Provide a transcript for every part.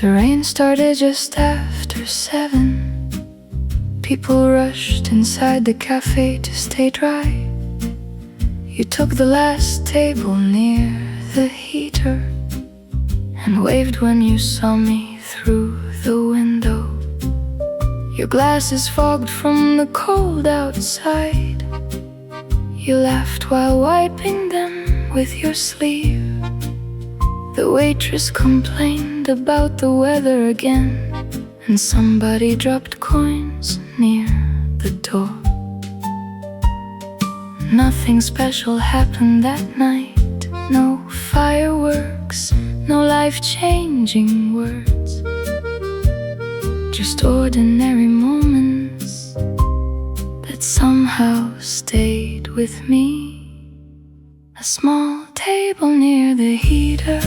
The rain started just after 7. People rushed inside the cafe to stay dry. You took the last table near the heater and waved when you saw me through the window. Your glasses fogged from the cold outside. You laughed while wiping them with your sleeve. The waitress complained about the weather again, and somebody dropped coins near the door. Nothing special happened that night. No fireworks, no life-changing words, just ordinary moments that somehow stayed with me. A small table near the heater,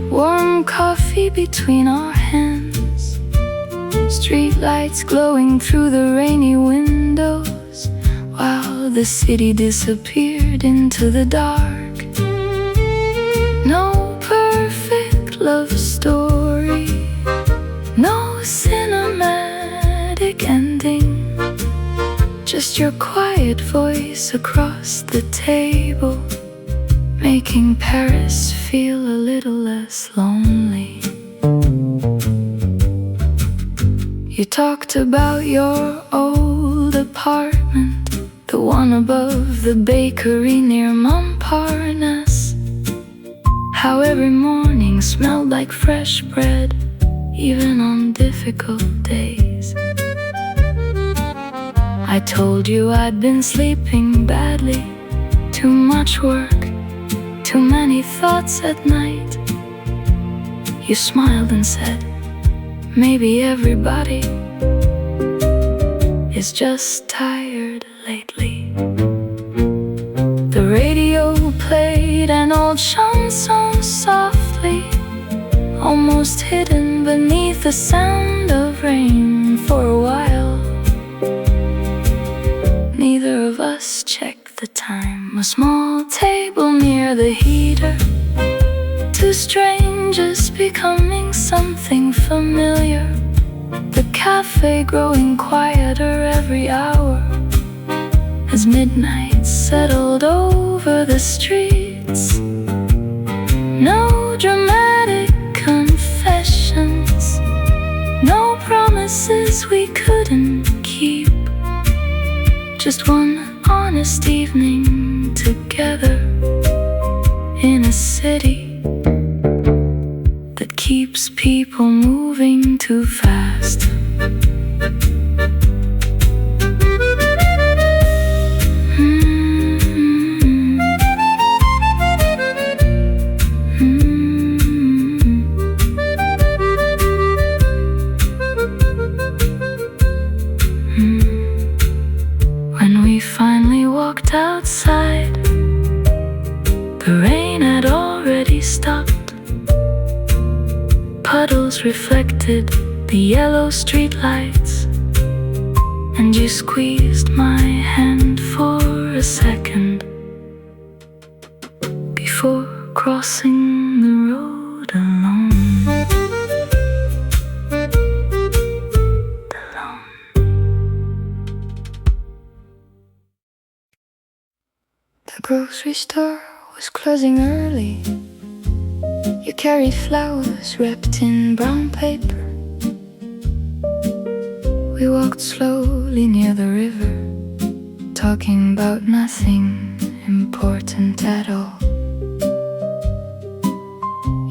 warm coffee between our hands, street lights glowing through the rainy windows while the city disappeared into the dark. No perfect love story, no cinematic ending, just your quiet voice across the table, making Paris feel a little less lonely. You talked about your old apartment, the one above the bakery near Montparnasse. How every morning smelled like fresh bread, even on difficult days. I told you I'd been sleeping badly, too much work, too many thoughts at night. You smiled and said, maybe everybody is just tired lately. The radio played an old chanson softly, almost hidden beneath the sound of rain. For a while, neither of us checked the time. A small table near the heater, two strangers becoming something familiar. The cafe growing quieter every hour as midnight settled over the streets. No dramatic confessions, no promises we couldn't keep, just one honest evening together in a city that keeps people moving too fast. When we finally walked outside, the rain had already stopped. Puddles reflected the yellow streetlights, and you squeezed my hand for a second before crossing the road alone. The grocery store was closing early. You carried flowers wrapped in brown paper. We walked slowly near the river, talking about nothing important at all.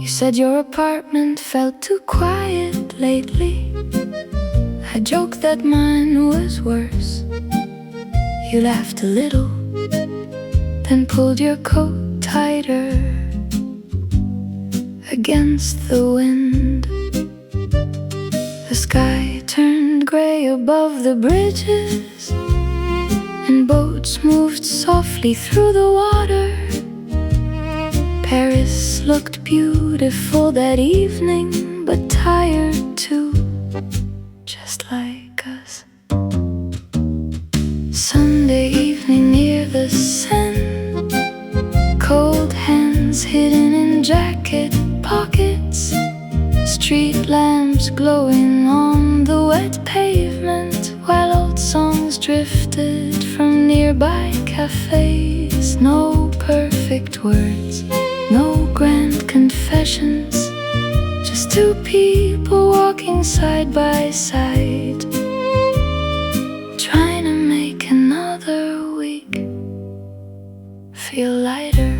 You said your apartment felt too quiet lately. I joked that mine was worse. You laughed a little, then pulled your coat tighter against the wind. The sky turned gray above the bridges, and boats moved softly through the water. Paris looked beautiful that evening, but tired too, just like us. Sunday evening near the Seine, cold hands hidden in jacket pockets, street lamps glowing on the wet pavement, while old songs drifted from nearby cafes. No perfect words, no grand confessions, just two people walking side by side, trying to make another week feel lighter.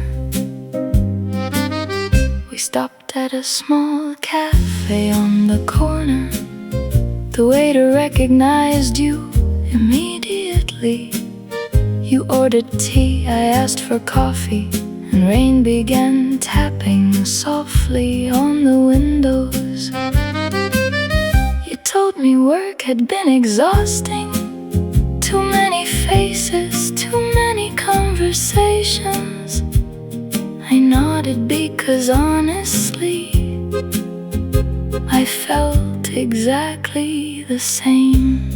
We stopped at a small cafe on the corner. The waiter recognized you immediately. You ordered tea, I asked for coffee, and rain began tapping softly on the windows. You told me work had been exhausting. Too many faces, too many conversations. I nodded because honestly I felt exactly the same.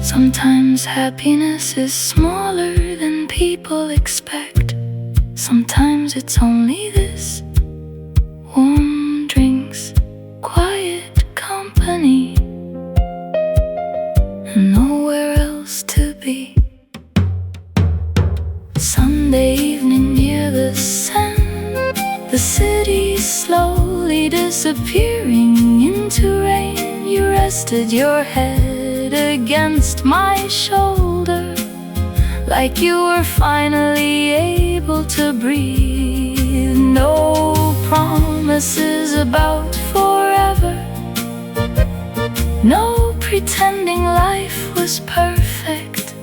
Sometimes happiness is smaller than people expect. Sometimes it's only this: warm drinks, quiet company, and nowhere else to be. Sunday evening near the Seine, the city slowly disappearing into rain. You rested your head against my shoulder, like you were finally able to breathe. No promises about forever, no pretending life was perfect.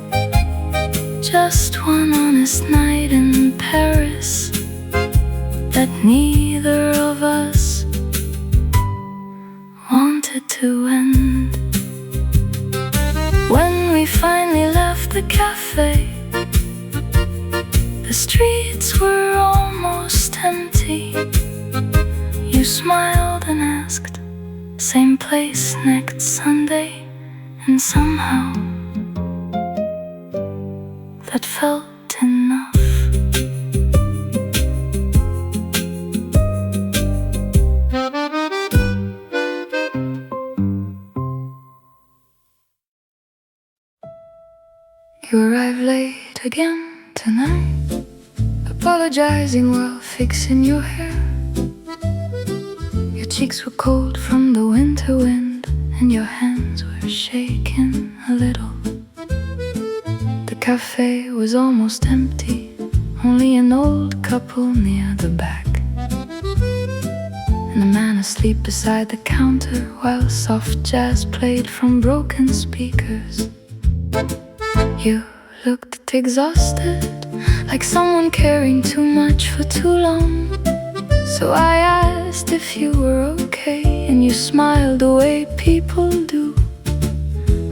Just one honest night in Paris that neither of us wanted to end. When we finally left the cafe, the streets were almost empty. You smiled and asked, same place next Sunday, and somehow that felt enough. You arrived late again tonight, apologizing while fixing your hair. Your cheeks were cold from the winter wind, and your hands were shaking a little. The cafe was almost empty, only an old couple near the back, and a man asleep beside the counter while soft jazz played from broken speakers. You looked exhausted, like someone carrying too much for too long. So I asked if you were okay, and you smiled the way people do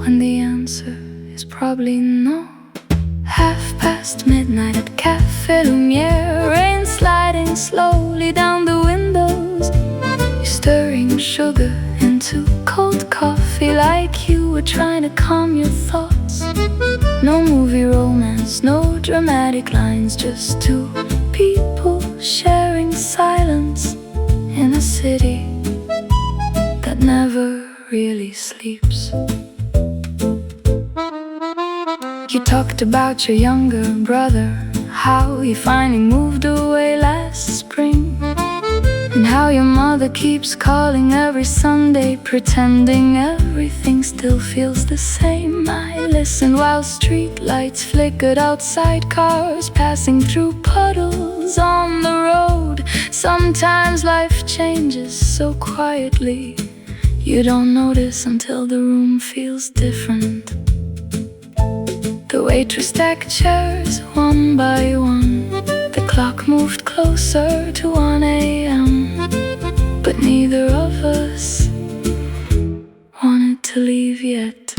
when the answer is probably no. midnight at Café Lumière, rain sliding slowly down the windows. You're stirring sugar into cold coffee like you were trying to calm your thoughts. No movie romance, no dramatic lines, just two people sharing silence in a city that never really sleeps. You talked about your younger brother, how he finally moved away last spring, and how your mother keeps calling every Sunday, pretending everything still feels the same. I listened while street lights flickered outside, cars passing through puddles on the road. Sometimes life changes so quietly, you don't notice until the room feels different. The waitress stacked chairs one by one. The clock moved closer to 1 a.m. But neither of us wanted to leave yet.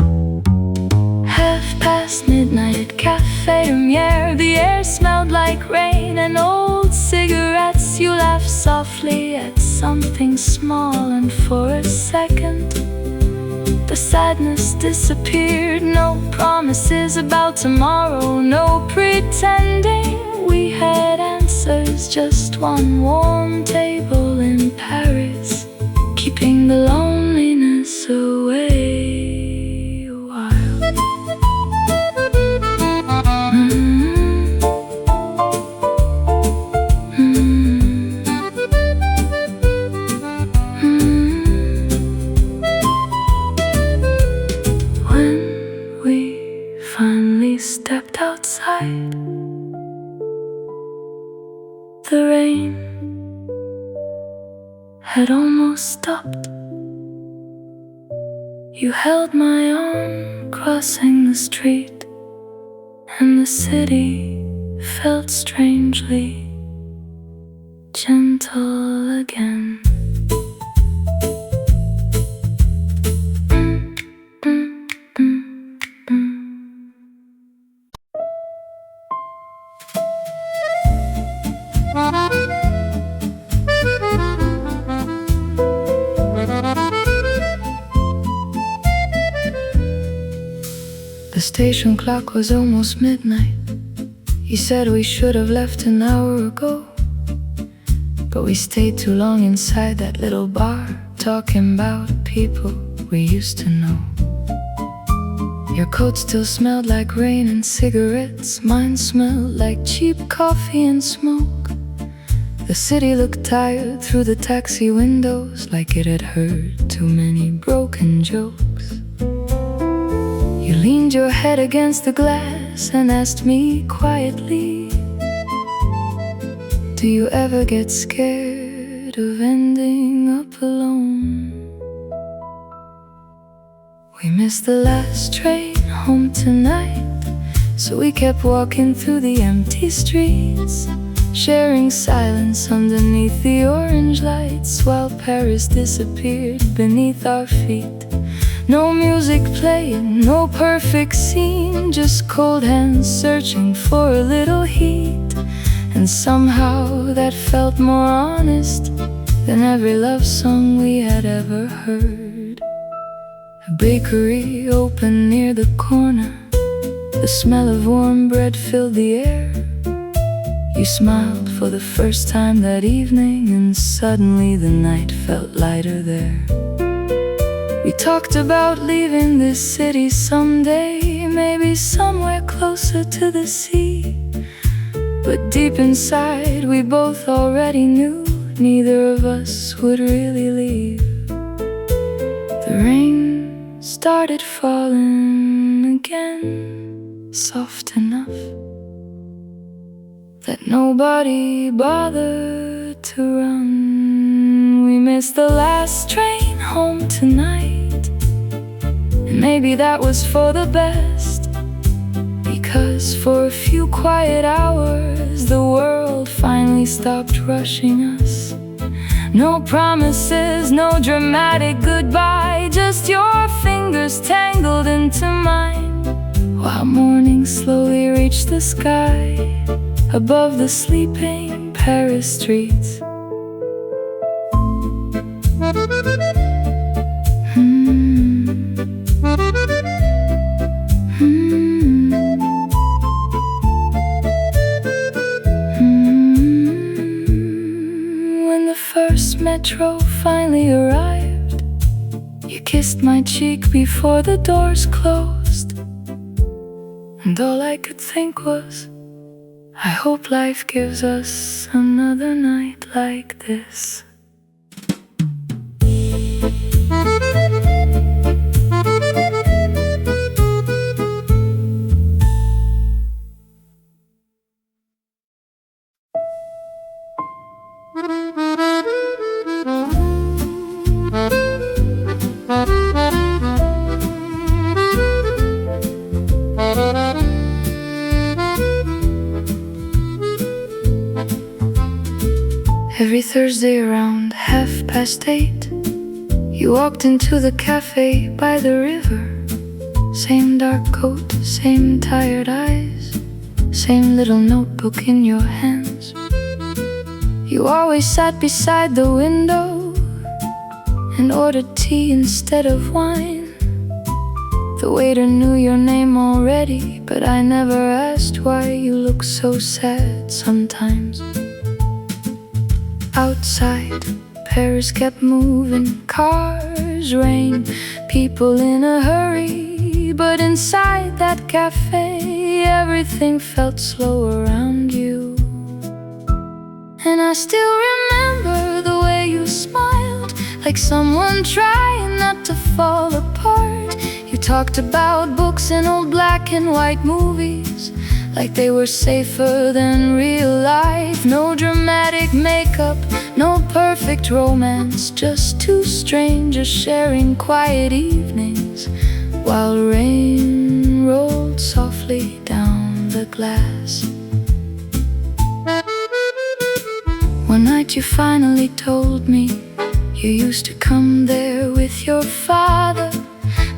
midnight at Café Lumière. The air smelled like rain and old cigarettes. You laughed softly at something small, and for a second the sadness disappeared. No promises about tomorrow, no pretending we had answers, just one warm table in Paris, keeping the loneliness away a while. When we finally stepped outside, the rain had almost stopped. You held my arm crossing the street, and the city felt strangely gentle again. The station clock was almost midnight. He said we should have left an hour ago, but we stayed too long inside that little bar, talking about people we used to know. Your coat still smelled like rain and cigarettes. Mine smelled like cheap coffee and smoke. The city looked tired through the taxi windows, like it had heard too many broken jokes. You leaned your head against the glass and asked me quietly, do you ever get scared of ending up alone? We missed the last train home tonight, so we kept walking through the empty streets, sharing silence underneath the orange lights, while Paris disappeared beneath our feet. No music playing, no perfect scene, just cold hands searching for a little heat. And somehow that felt more honest than every love song we had ever heard. A bakery open near the corner, the smell of warm bread filled the air. You smiled for the first time that evening, and suddenly the night felt lighter there. We talked about leaving this city someday, maybe somewhere closer to the sea. But deep inside we both already knew neither of us would really leave. The rain started falling again, soft enough that nobody bothered to run. We missed the last train home tonight, and maybe that was for the best, because for a few quiet hours the world finally stopped rushing us. No promises, no dramatic goodbye, just your fingers tangled into mine, while morning slowly reached the sky above the sleeping Paris streets. When the first metro finally arrived, you kissed my cheek before the doors closed, and all I could think was, I hope life gives us another night like this. Every Thursday around 8:30, you walked into the cafe by the river. Same dark coat, same tired eyes, same little notebook in your hands. You always sat beside the window and ordered tea instead of wine. The waiter knew your name already, but I never asked why you look so sad sometimes. Outside, Paris kept moving, cars, rain, people in a hurry. But inside that cafe, everything felt slow around you. And I still remember the way you smiled, like someone trying not to fall apart. You talked about books and old black and white movies, like they were safer than real life. No dramatic makeup, no perfect romance, just two strangers sharing quiet evenings while rain rolled softly down the glass. One night you finally told me you used to come there with your father,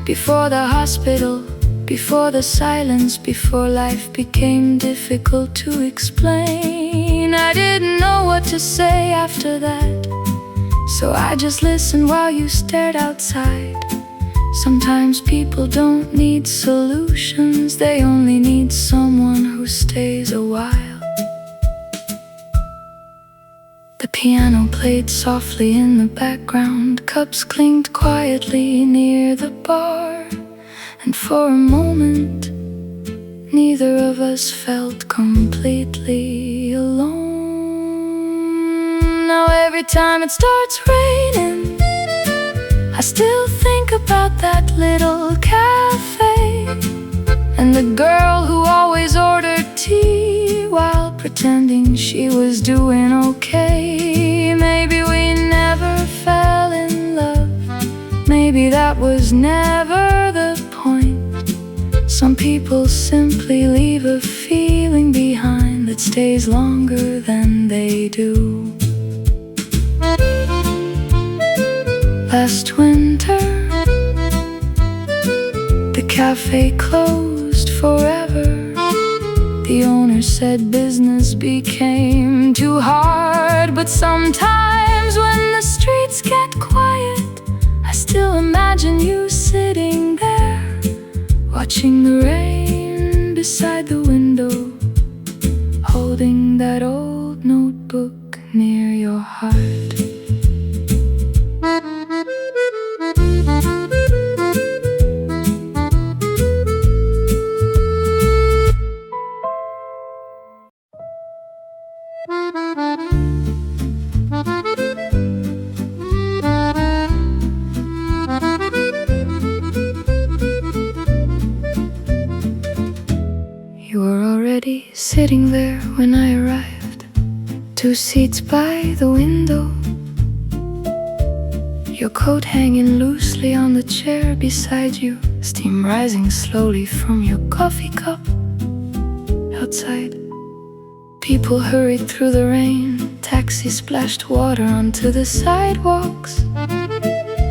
before the hospital, before the silence, before life became difficult to explain. I didn't know what to say after that, so I just listened while you stared outside. Sometimes people don't need solutions, they only need someone who stays a while. The piano played softly in the background, cups clinked quietly near the bar. And for a moment, neither of us felt completely alone. Now every time it starts raining, I still think about that little cafe, and the girl who always ordered tea while pretending she was doing okay. Maybe we never fell in love, maybe that was never the point. Some people simply leave a feeling behind that stays longer than they do. Last winter, the cafe closed forever. The owner said business became too hard, but sometimes when the streets get quiet, I still imagine you sitting there, watching the rain beside the window, holding that old notebook near your heart. You were already sitting there when I arrived, 2 seats by the window, your coat hanging loosely on the chair beside you, steam rising slowly from your coffee cup. Outside, people hurried through the rain, taxis splashed water onto the sidewalks,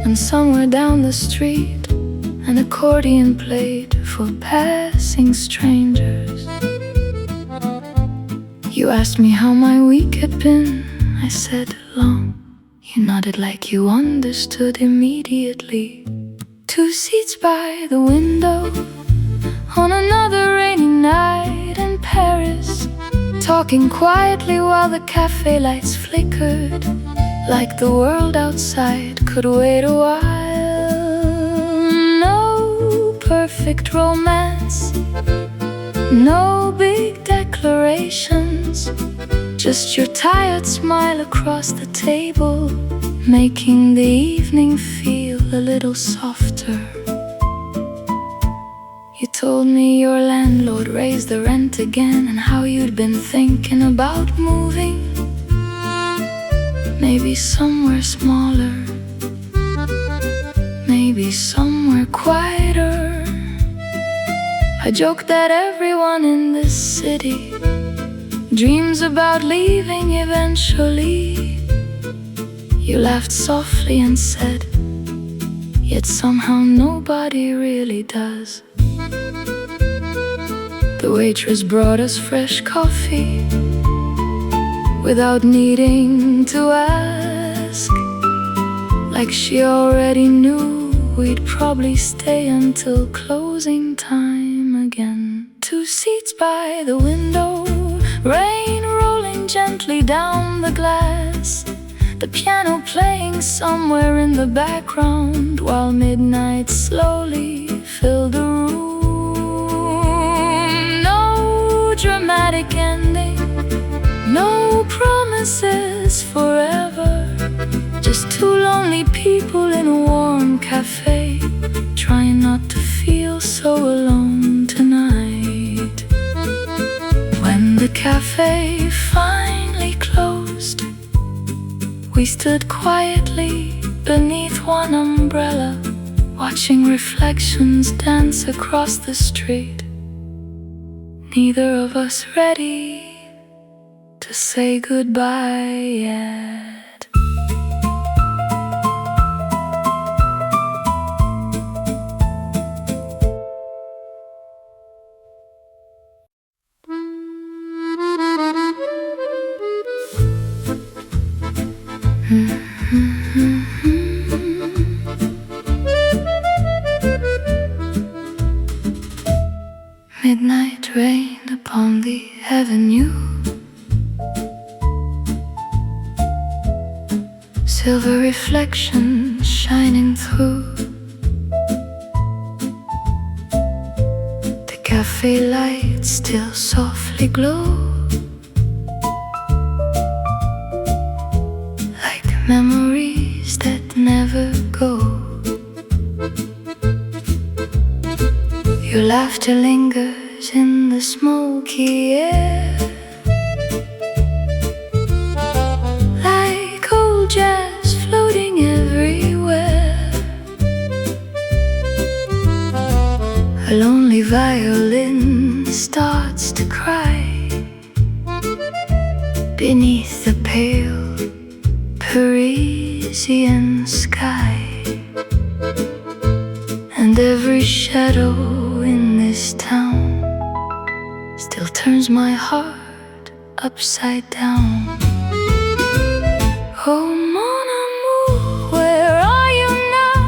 and somewhere down the street, an accordion played for passing strangers. You asked me how my week had been. I said, long. You nodded like you understood immediately. 2 seats by the window, on another rainy night in Paris, talking quietly while the cafe lights flickered, like the world outside could wait a while. No perfect romance, no big declarations, just your tired smile across the table, making the evening feel a little softer. You told me your landlord raised the rent again, and how you'd been thinking about moving, maybe somewhere smaller, maybe somewhere quieter. I joked that everyone in this city dreams about leaving eventually. You laughed softly and said, yet somehow nobody really does. The waitress brought us fresh coffee without needing to ask, like she already knew we'd probably stay until closing time again. 2 seats by the window, rain rolling gently down the glass, the piano playing somewhere in the background, while midnight slowly filled the room. No dramatic ending, no promises forever, just 2 lonely people in a warm cafe, trying not to feel so alone tonight. When the cafe finally closed, we stood quietly beneath one umbrella, watching reflections dance across the street. Neither of us ready to say goodbye yet. Midnight rained upon the avenue, silver reflections shining through. The cafe lights still softly glow, like memories that never go. Your laughter lingers in the smoky air, like old jazz floating everywhere. A lonely violin starts to cry beneath the pale Parisian sky, and every shadow in this town still turns my heart upside down. Oh mon amour, where are you now?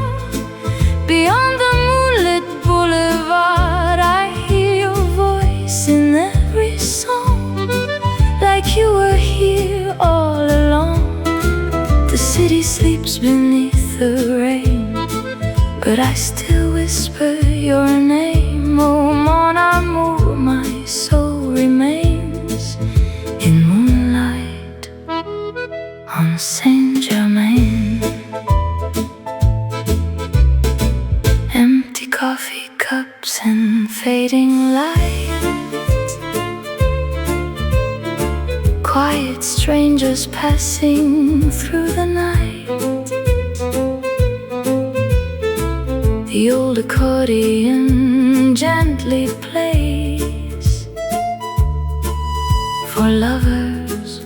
Beyond the moonlit boulevard, I hear your voice in every song, like you were here all along. The city sleeps beneath the rain, but I still whisper your name. Oh mon amour, my soul remains in moonlight on Saint-Germain. Empty coffee cups and fading lights, quiet strangers passing through the night. The old accordion gently plays for lovers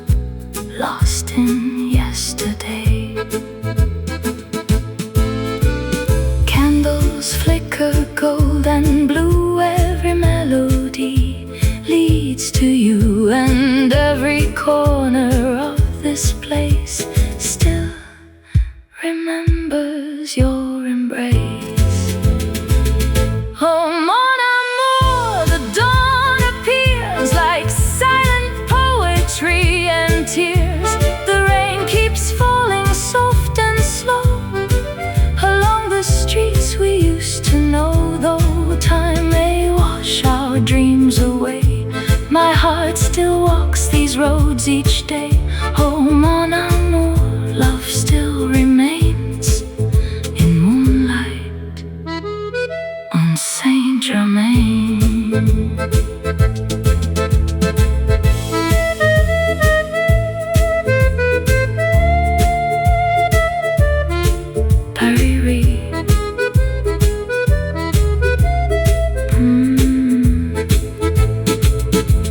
lost in yesterday. Candles flicker gold and blue, every melody leads to you, and every corner of this place still remembers your embrace. Oh mon amour, the dawn appears like silent poetry and tears. The rain keeps falling soft and slow along the streets we used to know. Though time may wash our dreams away, my heart still walks these roads each day. Oh mon amour, love still remains in moonlight on Saint-Germain.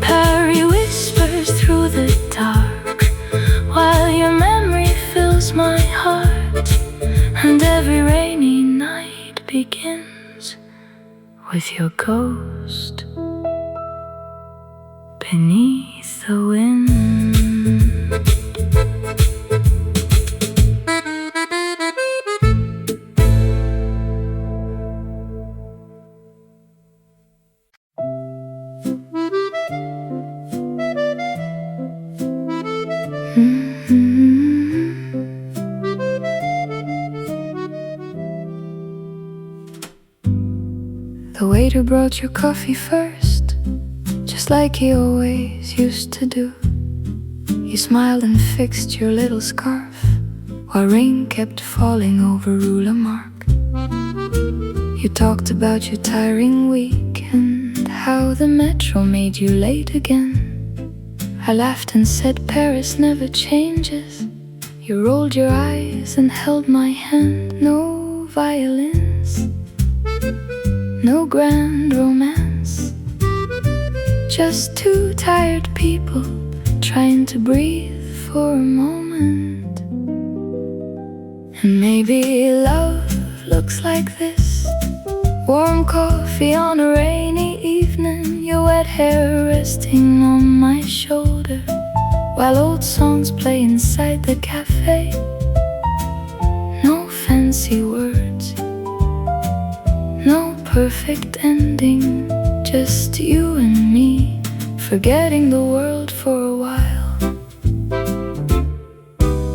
Paris whispers through the dark, while your memory fills my heart, and every rainy night begins with your ghost beneath the wind. waiter brought your coffee first, just like he always used to do. You smiled and fixed your little scarf, while rain kept falling over ruler mark. You talked about your tiring week and how the metro made you late again. I laughed and said Paris never changes. You rolled your eyes and held my hand. No violins, no grand romance, just two tired people trying to breathe for a moment. And maybe love looks like this: warm coffee on a rainy evening, your wet hair resting on my shoulder, while old songs play inside the cafe. No fancy words, no perfect ending, just you and me, forgetting the world for a while.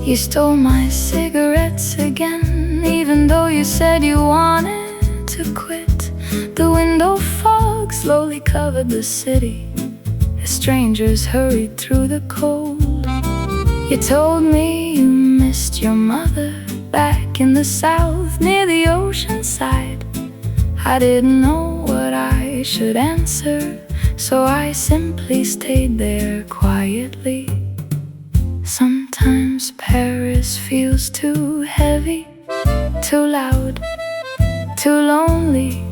You stole my cigarettes again, even though you said you wanted to quit. The window fog slowly covered the city as strangers hurried through the cold. You told me you missed your mother back in the south near the ocean side. I didn't know what I should answer, so I simply stayed there quietly. Sometimes Paris feels too heavy, too loud, too lonely,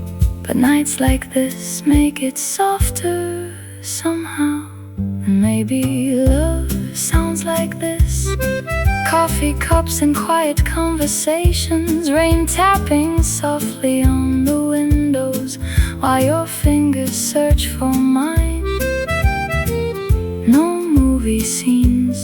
but nights like this make it softer somehow. And maybe love sounds like this: coffee cups and quiet conversations, rain tapping softly on the windows while your fingers search for mine. No movie scenes,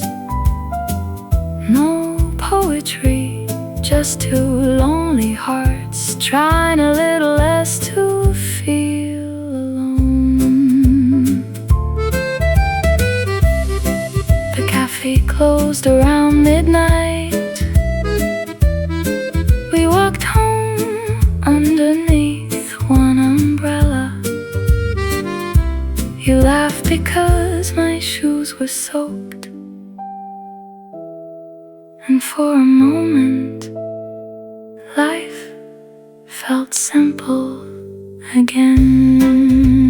no poetry, just two lonely hearts trying a little less to feel alone. The cafe closed around midnight. We walked home underneath one umbrella. You laughed because my shoes were soaked, and for a moment life felt simple again.